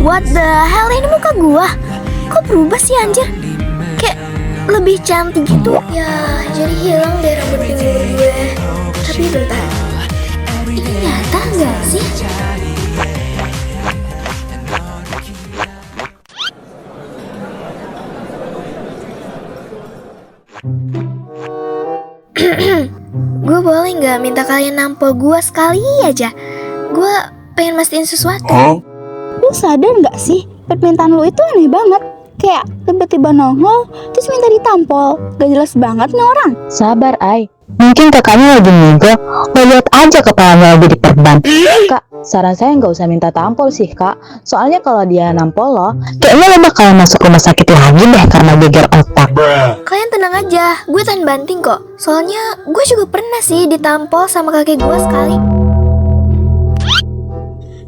What the hell, ini muka gua? Kok berubah sih anjir? Kayak lebih cantik gitu. Ya, jadi hilang deh rambut pinggul gue. Tapi bentar, ini nyata nggak sih? Gue boleh nggak minta kalian nampol gue sekali aja? Gue pengen mastiin sesuatu. Lu sadar nggak sih, permintaan lu itu aneh banget. Kayak tiba-tiba nongol, terus minta ditampol. Gak jelas banget nih orang. Sabar, Ai. Mungkin kakaknya lagi ngigo. Lo lihat aja kepalanya lagi diperban. Kak, saran saya nggak usah minta tampol sih, Kak. Soalnya kalau dia nampol lo, kayaknya lo bakal masuk rumah sakit lagi deh karena geger otak. Kalian tenang aja, gue tahan banting kok. Soalnya gue juga pernah sih ditampol sama kakek gue sekali.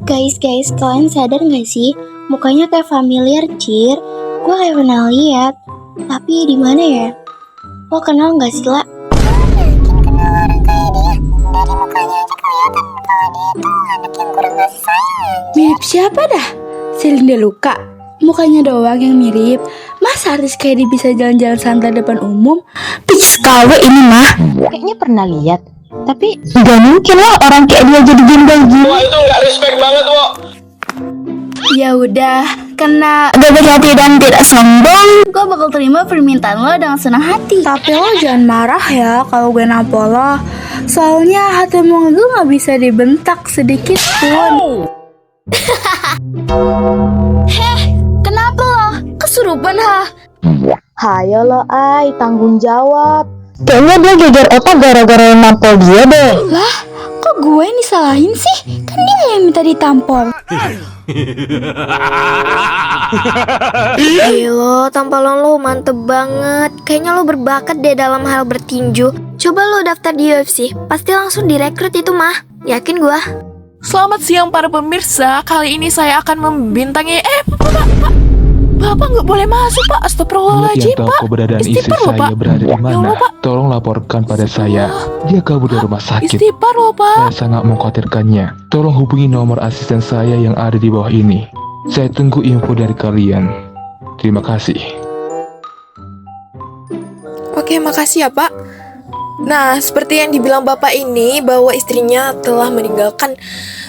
Guys, kalian sadar nggak sih? Mukanya kayak familiar, Cir. Gue kayak pernah lihat. Tapi di mana ya? Lo kenal nggak sih, La? Mirip siapa dah? Selinda Luka. Mukanya doang yang mirip. Masa artis kayak dia bisa jalan-jalan santai depan umum? Pics KW ini mah. Kayaknya pernah lihat. Tapi nggak mungkin lah orang kayak dia jadi gembel gitu. Wah, itu nggak respect banget, Wo. Ya udah, karena gak berhati dan tidak sombong, gue bakal terima permintaan lo dengan senang hati. Tapi lo jangan marah ya kalau gue nampol lo. Soalnya hatimu gue gak bisa dibentak sedikit pun. Heh, kenapa lo? Kesurupan ha? Hayo lo, Ai, tanggung jawab. Kayaknya dia geger otak gara-gara nampol dia deh. Lah, kok gue yang disalahin sih? Kan dia yang minta ditampol. Gila, tampalan lo mantep banget. Kayaknya lo berbakat deh dalam hal bertinju. Coba lo daftar di UFC, pasti langsung direkrut itu mah. Yakin gua. Selamat siang para pemirsa. Kali ini saya akan membintangi Bapak nggak boleh masuk, Pak. Astagfirullahaladzim, Yang tahu Pak. keberadaan istri Istighfar loh, saya Pak. berada di Ya Allah, mana, Pak. tolong laporkan pada saya. Dia kabur dari rumah sakit. Istighfar loh, Pak. Saya sangat mengkhawatirkannya. Tolong hubungi nomor asisten saya yang ada di bawah ini. Saya tunggu info dari kalian. Terima kasih. Oke, makasih ya, Pak. Nah, seperti yang dibilang Bapak ini, bahwa istrinya telah meninggalkan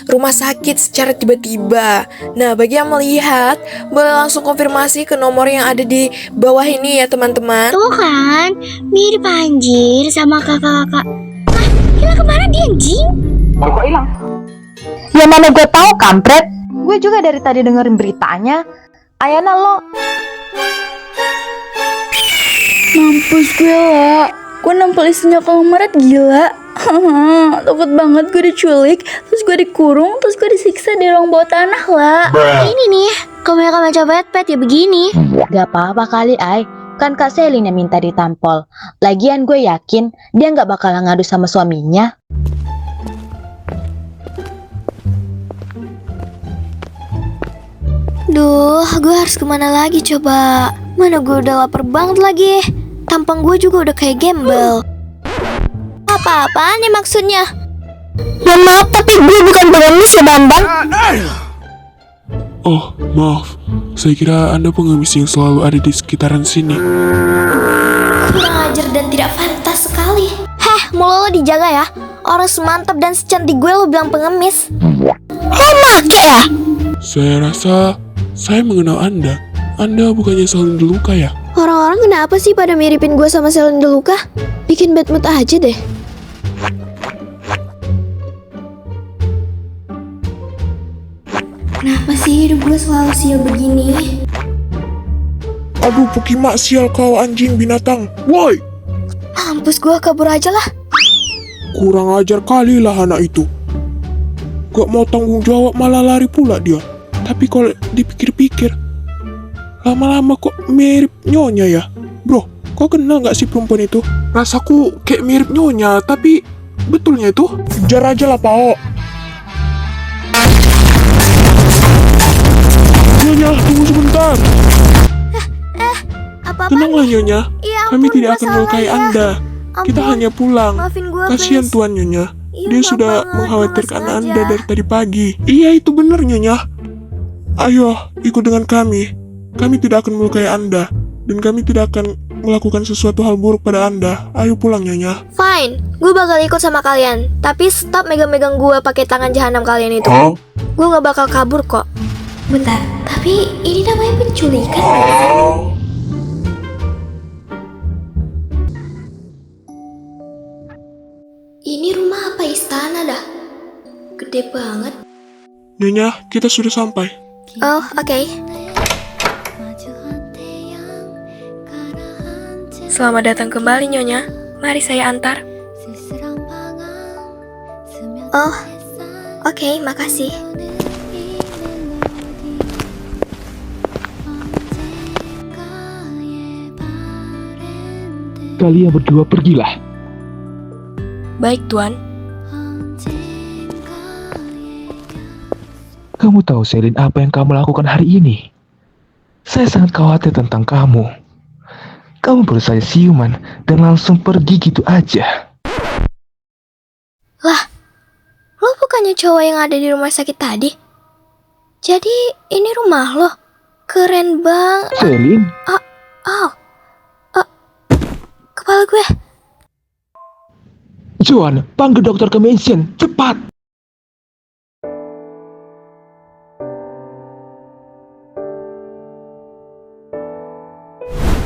rumah sakit secara tiba-tiba. Nah, bagi yang melihat, boleh langsung konfirmasi ke nomor yang ada di bawah ini ya, teman-teman. Tuh kan, mirip anjir sama kakak-kakak. Nah, hilang kemana dia anjing? Ya mana gue tahu, kampret. Gue juga dari tadi dengerin beritanya. Ayana lo. Mampus gue lah. Gue nampol istrinya kongret gila. Takut banget gue diculik, terus gue dikurung, terus gue disiksa di ruang bawah tanah lah. Ini nih, kamu coba pet ya begini. Gak apa-apa kali, Ai. Kan Kak Selin yang minta ditampol. Lagian gue yakin dia gak bakal ngadu sama suaminya. Duh, gue harus kemana lagi coba? Mana gue udah lapar banget lagi. Tampang gue juga udah kayak gembel. Apa-apaan nih maksudnya? Ya maaf, tapi gue bukan pengemis ya Bambang. Oh, maaf. Saya kira Anda pengemis yang selalu ada di sekitaran sini. Kurang ajar dan tidak pantas sekali. Heh, mulut lo dijaga ya. Orang semantap dan secantik gue lo bilang pengemis. Make ya? Saya rasa saya mengenal Anda. Anda bukannya Selin Deluka ya? Orang-orang kenapa sih pada miripin gue sama Selin Deluka? Bikin bad mood aja deh. Kenapa sih hidup gue selalu sial begini? Aduh, Pukimak, sial kau anjing binatang. Woi, Mampus gue, kabur aja lah. kurang ajar kali lah anak itu. Gak mau tanggung jawab malah lari pula dia. Tapi kalau dipikir-pikir, lama-lama kok mirip Nyonya ya. Bro, kau kenal gak sih perempuan itu? Rasaku kayak mirip Nyonya, tapi betulnya itu? Kejar aja lah, Pao. Nyonya, tunggu sebentar. Apa-apa? Tenanglah Nyonya, Ya kami ampun, tidak gua akan salah melukai ya. Anda. Kita Ampun. hanya pulang. Maafin gue, Kasihan please. Tuan Nyonya. Iya, Dia maaf sudah banget, mengkhawatirkan gua nggak Anda sengaja. dari tadi pagi. Iya, itu benar Nyonya. Ayo, ikut dengan kami. Kami tidak akan melukai Anda, dan kami tidak akan melakukan sesuatu hal buruk pada Anda. Ayo pulang, Nyonya. Fine, gue bakal ikut sama kalian. Tapi stop megang-megang gue pakai tangan jahanam kalian itu. Gue gak bakal kabur kok. Bentar, tapi ini namanya penculikan. Ini rumah apa istana dah? Gede banget. Nyonya, kita sudah sampai. Oh, oke. Selamat datang kembali, Nyonya. Mari saya antar. Oh, oke, makasih. Kalian berdua pergilah. Baik, Tuan. Kamu tahu, Selin, apa yang kamu lakukan hari ini? Saya sangat khawatir tentang kamu. Kamu baru saja siuman dan langsung pergi gitu aja. Lah, lo bukannya cowok yang ada di rumah sakit tadi? Jadi, ini rumah lo? Keren banget. Selin, Kepala gue. Joan, panggil dokter ke mansion, cepat!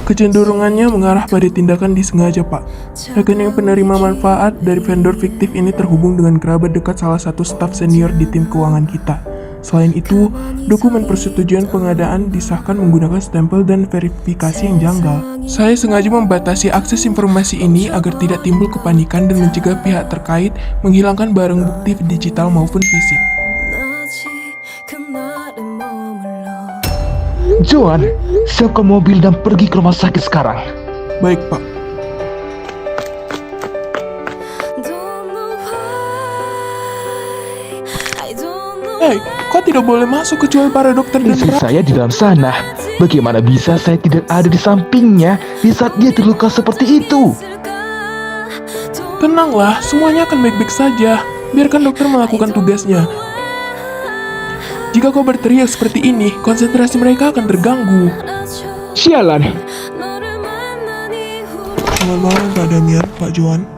Kecenderungannya mengarah pada tindakan disengaja, Pak. Rekening penerima manfaat dari vendor fiktif ini terhubung dengan kerabat dekat salah satu staf senior di tim keuangan kita. Selain itu, dokumen persetujuan pengadaan disahkan menggunakan stempel dan verifikasi yang janggal. Saya sengaja membatasi akses informasi ini agar tidak timbul kepanikan dan mencegah pihak terkait menghilangkan barang bukti digital maupun fisik. Joan, siapkan mobil dan pergi ke rumah sakit sekarang. Baik, Pak. Hei, kau tidak boleh masuk kecuali para dokter dan Istri saya di dalam sana. Bagaimana bisa saya tidak ada di sampingnya di saat dia terluka seperti itu? Tenanglah, semuanya akan baik-baik saja. Biarkan dokter melakukan tugasnya. Jika kau berteriak seperti ini, konsentrasi mereka akan terganggu. Sialan. Selamat malam, Pak Damian, Pak Joan.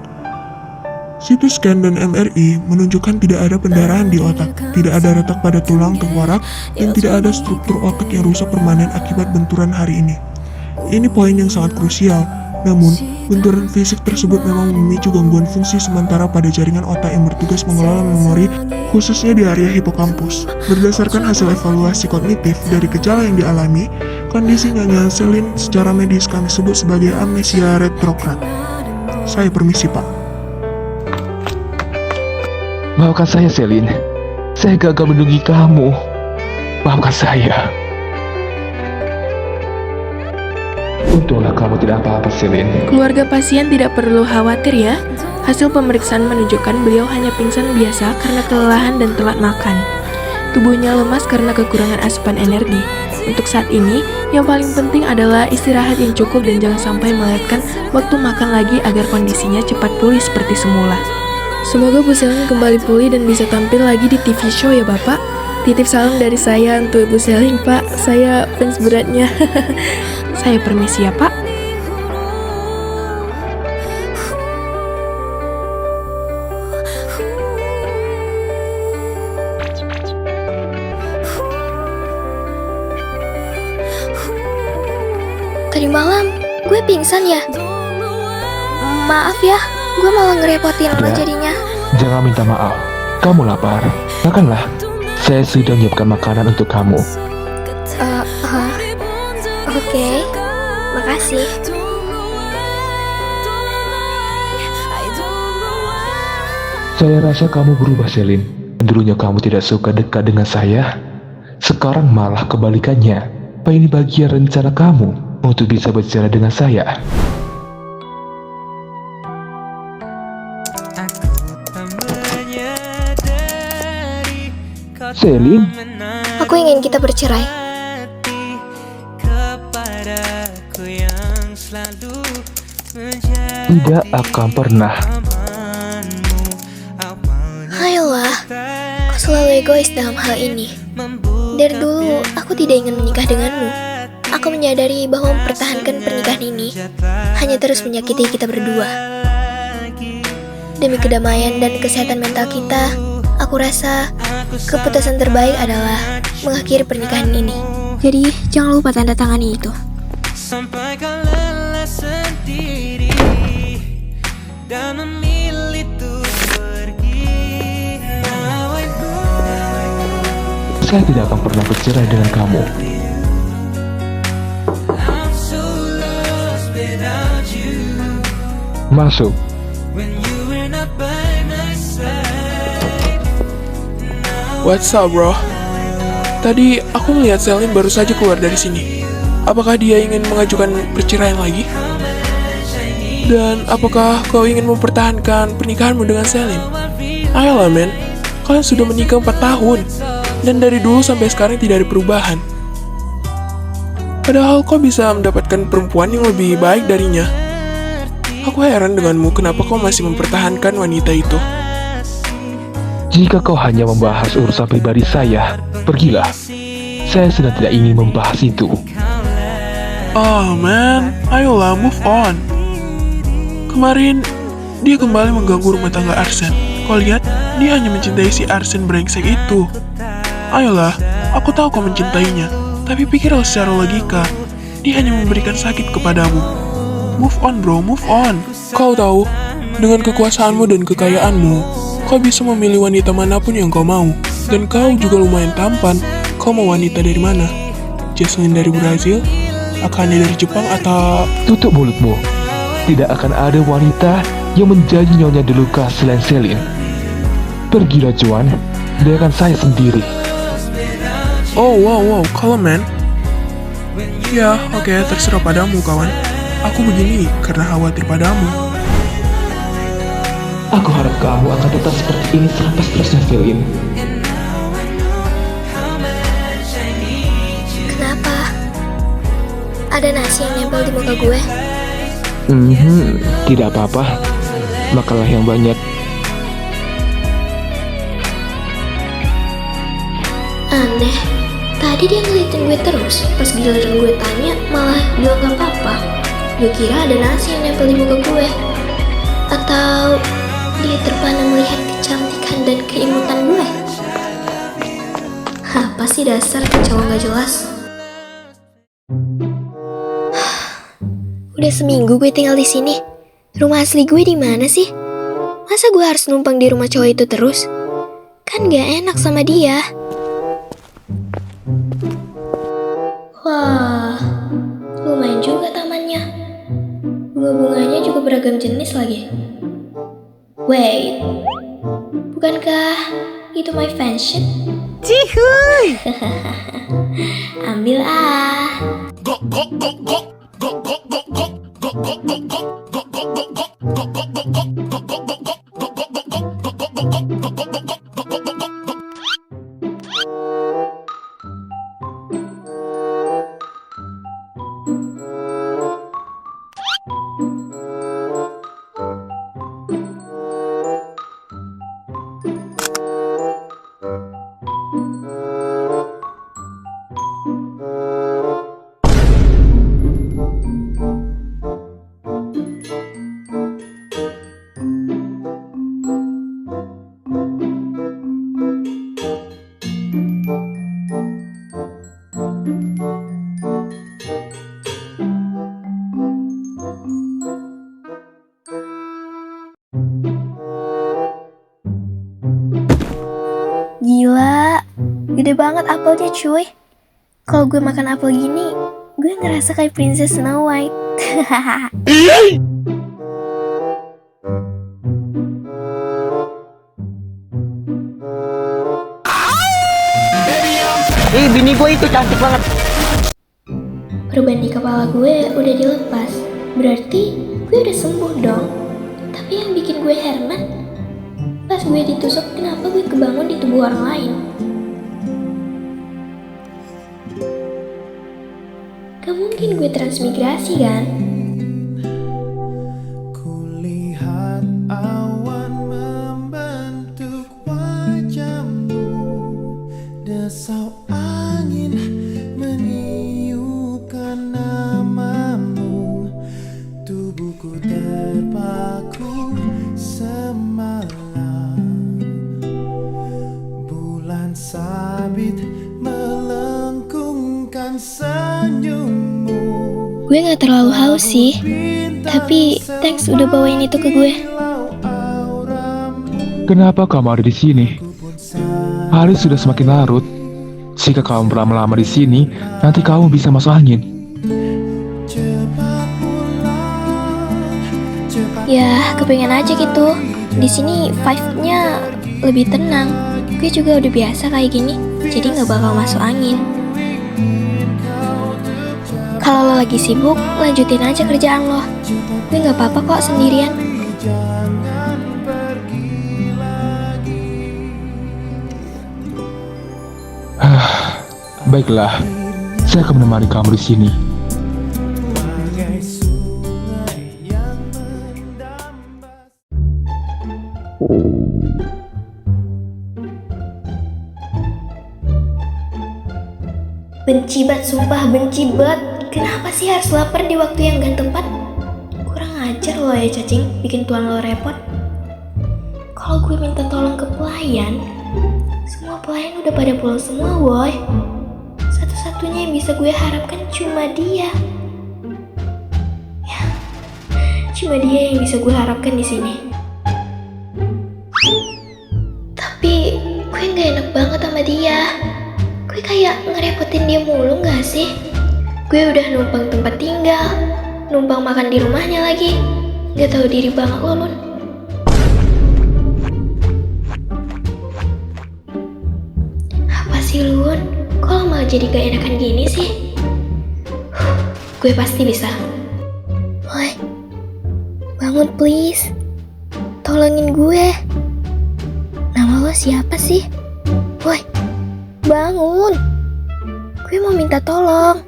CT scan dan MRI menunjukkan tidak ada pendarahan di otak, tidak ada retak pada tulang tengkorak, dan tidak ada struktur otak yang rusak permanen akibat benturan hari ini. Ini poin yang sangat krusial. Namun, benturan fisik tersebut memang memicu gangguan fungsi sementara pada jaringan otak yang bertugas mengelola memori, khususnya di area hipokampus. Berdasarkan hasil evaluasi kognitif dari gejala yang dialami, kondisi Nyonya Selin secara medis kami sebut sebagai amnesia retrograd. Saya permisi, Pak. Maafkan saya, Selin. Saya gagal melindungi kamu. Maafkan saya. Untunglah kamu tidak apa-apa, Selin. Keluarga pasien tidak perlu khawatir ya. Hasil pemeriksaan menunjukkan beliau hanya pingsan biasa karena kelelahan dan telat makan. Tubuhnya lemas karena kekurangan asupan energi. Untuk saat ini, yang paling penting adalah istirahat yang cukup dan jangan sampai melewatkan waktu makan lagi agar kondisinya cepat pulih seperti semula. Semoga Bu Selin kembali pulih dan bisa tampil lagi di TV show ya Bapak. Titip salam dari saya untuk Ibu Selin, Pak. Saya fans beratnya. Saya permisi ya, Pak. Tadi malam gue pingsan ya. Maaf ya, gue malah ngerepotin lo jadinya. Jangan minta maaf. Kamu lapar. Makanlah. Saya sudah menyiapkan makanan untuk kamu. Oke, makasih. Saya rasa kamu berubah, Selin. Dulunya kamu tidak suka dekat dengan saya. Sekarang malah kebalikannya. Apa ini bagian rencana kamu untuk bisa bicara dengan saya? Selin, Aku ingin kita bercerai. tidak akan pernah. Ayolah, kau selalu egois dalam hal ini. Dari dulu, aku tidak ingin menikah denganmu. Aku menyadari bahwa mempertahankan pernikahan ini hanya terus menyakiti kita berdua. Demi kedamaian dan kesehatan mental kita, aku rasa keputusan terbaik adalah mengakhiri pernikahan ini. Jadi, jangan lupa tanda tangani itu. Sampai kau lelah sendiri dan memilih untuk pergi. Saya tidak akan pernah bercerai dengan kamu. I'm so lost without you. Masuk. When you were not by my side. What's up, bro? Tadi aku melihat Selin baru saja keluar dari sini. Apakah dia ingin mengajukan perceraian lagi? Dan apakah kau ingin mempertahankan pernikahanmu dengan Selin? Ayolah, men. Kalian sudah menikah 4 tahun. Dan dari dulu sampai sekarang tidak ada perubahan. Padahal kau bisa mendapatkan perempuan yang lebih baik darinya. Aku heran denganmu, kenapa kau masih mempertahankan wanita itu? Jika kau hanya membahas urusan pribadi saya, pergilah. Saya sedang tidak ingin membahas itu. Oh man, ayolah move on. Kemarin, dia kembali mengganggu rumah tangga Arsen. Kau lihat, dia hanya mencintai si Arsen brengsek itu. Ayolah, aku tahu kau mencintainya. Tapi pikirlah secara logika. Dia hanya memberikan sakit kepadamu. Move on bro, move on. Kau tahu, dengan kekuasaanmu dan kekayaanmu, kau bisa memilih wanita manapun yang kau mau. Dan kau juga lumayan tampan. Kau mau wanita dari mana? Jesslyn dari Brazil? Akane dari Jepang atau... Tutup mulutmu. Tidak akan ada wanita yang menjadi nyonya Deluca selain Selin. Pergilah Juan, biarkan saya sendiri. Oh wow, kalem man. Ya, oke, terserah padamu kawan. Aku begini karena khawatir padamu. Aku harap kamu akan tetap seperti ini sampai seterusnya, Selin. Kenapa? Ada nasi yang nempel di muka gue? Tidak apa-apa. Makanlah yang banyak. Aneh, tadi dia ngeliatin gue terus. Pas giliran gue tanya, malah bilang gak apa-apa. Gue kira ada nasi yang nempel di muka gue. Atau dia terpana melihat kecantikan dan keimutan gue. Apa sih dasar cowok gak jelas? Udah seminggu gue tinggal di sini. Rumah asli gue di mana sih? Masa gue harus numpang di rumah cowok itu terus? Kan gak enak sama dia. Wah, lumayan juga tamannya. Bunga-bunganya juga beragam jenis lagi. Wait, bukankah itu my fashion? Cihuy! Ambil ah. Gila, gede banget apelnya cuy. Kalau gue makan apel gini, gue ngerasa kayak Princess Snow White. Bini gue itu cantik banget. Perban di kepala gue udah dilepas. Berarti gue udah sembuh dong. Tapi yang bikin gue Herman, pas gue ditusuk, kenapa gue kebangun di tubuh orang lain? Gak mungkin gue transmigrasi kan? Kulihat awan membentuk wajahmu, desau Gue gak terlalu haus sih, tapi thanks udah bawain itu ke gue. Kenapa kamu ada di sini? Hari sudah semakin larut. Jika kamu berlama-lama di sini, nanti kamu bisa masuk angin. Ya, kepengen aja gitu. Di sini vibe-nya lebih tenang. Gue juga udah biasa kayak gini, jadi gak bakal masuk angin. Kalau lo lagi sibuk, lanjutin aja kerjaan lo. Gue gak apa-apa kok sendirian. Baiklah, saya akan menemani kamu di sini. Benci banget, sumpah benci banget. Kenapa sih harus lapar di waktu yang gak tepat? Kurang ajar lo ya cacing, bikin tuan lo repot. Kalau gue minta tolong ke pelayan, semua pelayan udah pada pulang semua woy. Satu-satunya yang bisa gue harapkan cuma dia. Ya, cuma dia yang bisa gue harapkan di sini. Tapi gue gak enak banget sama dia. Gue kayak ngerepotin dia mulu gak sih? Gue udah numpang tempat tinggal, numpang makan di rumahnya lagi. Gak tahu diri banget lo, Lun. Apa sih, Lun? Kok lo malah jadi gak enakan gini sih? Gue pasti bisa. Woi, bangun please. Tolongin gue. Nama lo siapa sih? Woi, bangun. Gue mau minta tolong.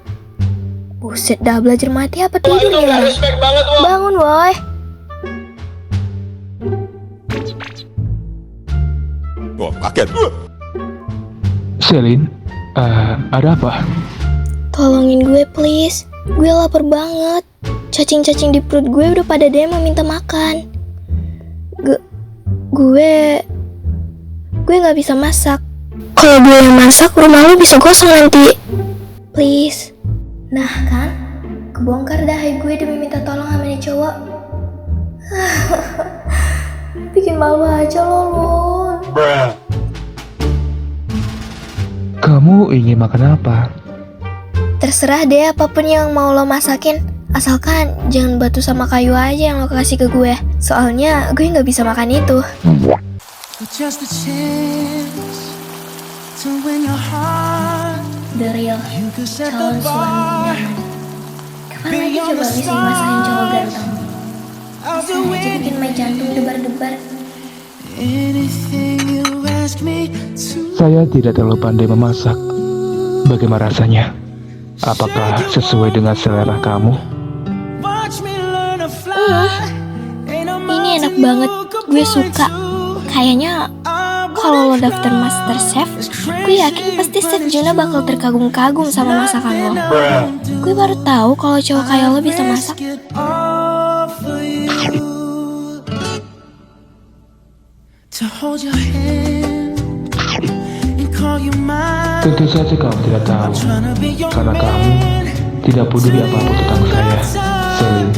Buset, dah belajar mati apa tidur nih orang? Bangun, woi. Wah, kaget. Selin, ada apa? Tolongin gue please. Gue lapar banget. Cacing-cacing di perut gue udah pada deh mau minta makan. Gue gak bisa masak. Kalau gue yang masak, rumah lu bisa kosong nanti. Please. Nah kan, kebongkar dah gue demi minta tolong sama nih cowok. Bikin malu aja lo, Lun. Kamu ingin makan apa? Terserah deh apapun yang mau lo masakin. Asalkan jangan batu sama kayu aja yang lo kasih ke gue. Soalnya gue gak bisa makan itu. Just a chance to win your heart. The real You could set calon the suami bar. idaman. Kapan lagi coba bisa masakin cowok ganteng? I'll Bisa do aja bikin my jantung debar-debar. anything you ask me to. Saya tidak terlalu pandai memasak. Bagaimana rasanya? Apakah sesuai dengan selera kamu? Watch me learn to fly. Ain't no Ini enak banget, gue suka. Kayaknya kalau lo daftar MasterChef, gue yakin pasti Chef Juna bakal terkagum-kagum sama masakan lo. Gue baru tahu kalau cowok kayak lo bisa masak. it all for you. To hold your hand and call you mine. Tentu saja kamu tidak tahu, Tryna be your karena kamu man. tidak peduli apapun tentang saya, Selin.